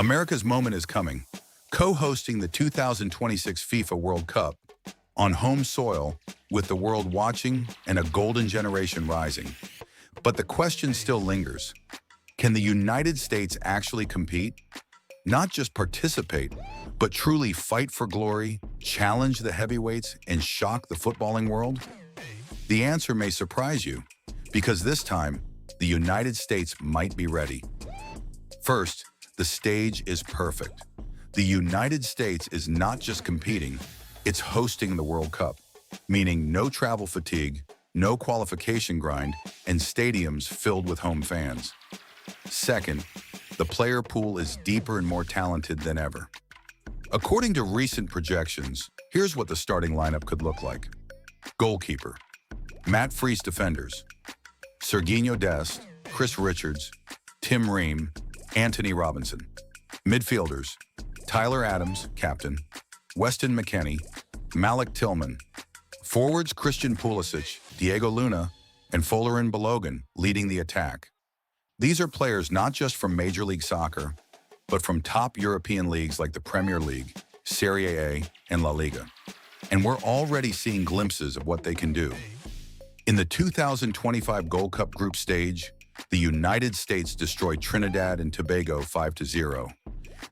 America's moment is coming, co-hosting the 2026 FIFA World Cup on home soil with the world watching and a golden generation rising. But the question still lingers. Can the United States actually compete? Not just participate, but truly fight for glory, challenge the heavyweights, and shock the footballing world? The answer may surprise you, because this time, the United States might be ready. First, the stage is perfect. The United States is not just competing, it's hosting the World Cup, meaning no travel fatigue, no qualification grind, and stadiums filled with home fans. Second, the player pool is deeper and more talented than ever. According to recent projections, here's what the starting lineup could look like. Goalkeeper, Matt Freese defenders, Sergiño Dest, Chris Richards, Tim Ream, Anthony Robinson. Midfielders, Tyler Adams, captain, Weston McKennie, Malik Tillman. Forwards, Christian Pulisic, Diego Luna, and Folarin Balogun leading the attack. These are players not just from Major League Soccer, but from top European leagues like the Premier League, Serie A, and La Liga. And we're already seeing glimpses of what they can do. In the 2025 Gold Cup group stage, the United States destroyed Trinidad and Tobago 5-0,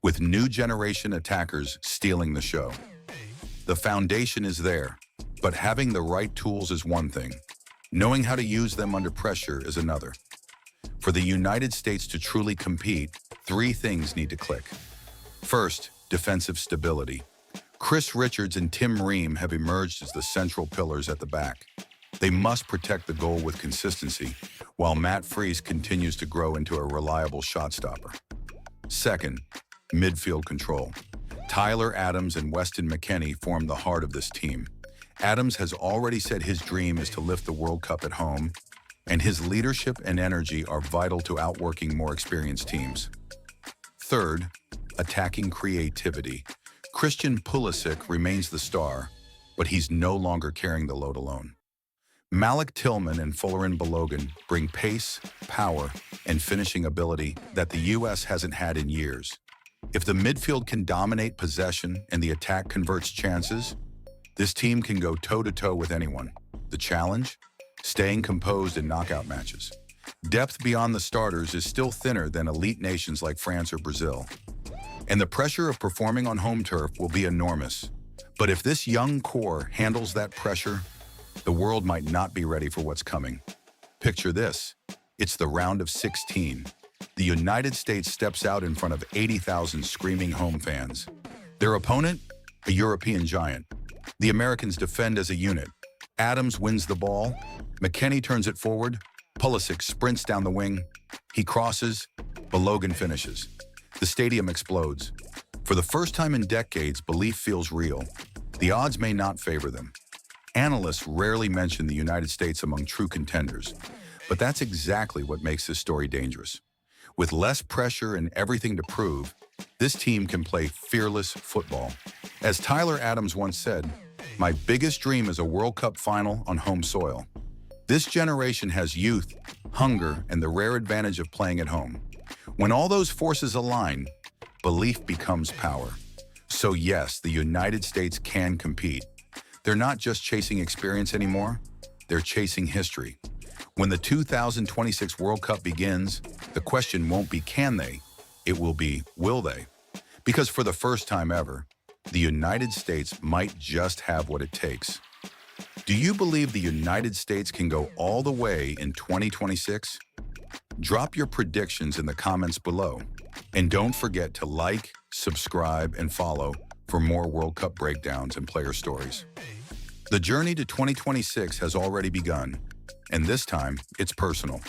with new generation attackers stealing the show. The foundation is there, but having the right tools is one thing. Knowing how to use them under pressure is another. For the United States to truly compete, three things need to click. First, defensive stability. Chris Richards and Tim Ream have emerged as the central pillars at the back. They must protect the goal with consistency, while Matt Freese continues to grow into a reliable shot stopper. Second, midfield control. Tyler Adams and Weston McKennie form the heart of this team. Adams has already said his dream is to lift the World Cup at home, and his leadership and energy are vital to outworking more experienced teams. Third, attacking creativity. Christian Pulisic remains the star, but he's no longer carrying the load alone. Malik Tillman and Folarin Balogun bring pace, power, and finishing ability that the U.S. hasn't had in years. If the midfield can dominate possession and the attack converts chances, this team can go toe-to-toe with anyone. The challenge? Staying composed in knockout matches. Depth beyond the starters is still thinner than elite nations like France or Brazil. And the pressure of performing on home turf will be enormous. But if this young core handles that pressure, the world might not be ready for what's coming. Picture this. It's the round of 16. The United States steps out in front of 80,000 screaming home fans. Their opponent? A European giant. The Americans defend as a unit. Adams wins the ball. McKennie turns it forward. Pulisic sprints down the wing. He crosses. Balogun finishes. The stadium explodes. For the first time in decades, belief feels real. The odds may not favor them. Analysts rarely mention the United States among true contenders, but that's exactly what makes this story dangerous. With less pressure and everything to prove, this team can play fearless football. As Tyler Adams once said, "My biggest dream is a World Cup final on home soil." This generation has youth, hunger, and the rare advantage of playing at home. When all those forces align, belief becomes power. So yes, the United States can compete. They're not just chasing experience anymore, they're chasing history. When the 2026 World Cup begins, the question won't be can they, it will be will they? Because for the first time ever, the United States might just have what it takes. Do you believe the United States can go all the way in 2026? Drop your predictions in the comments below. And don't forget to like, subscribe, and follow for more World Cup breakdowns and player stories. The journey to 2026 has already begun, and this time it's personal.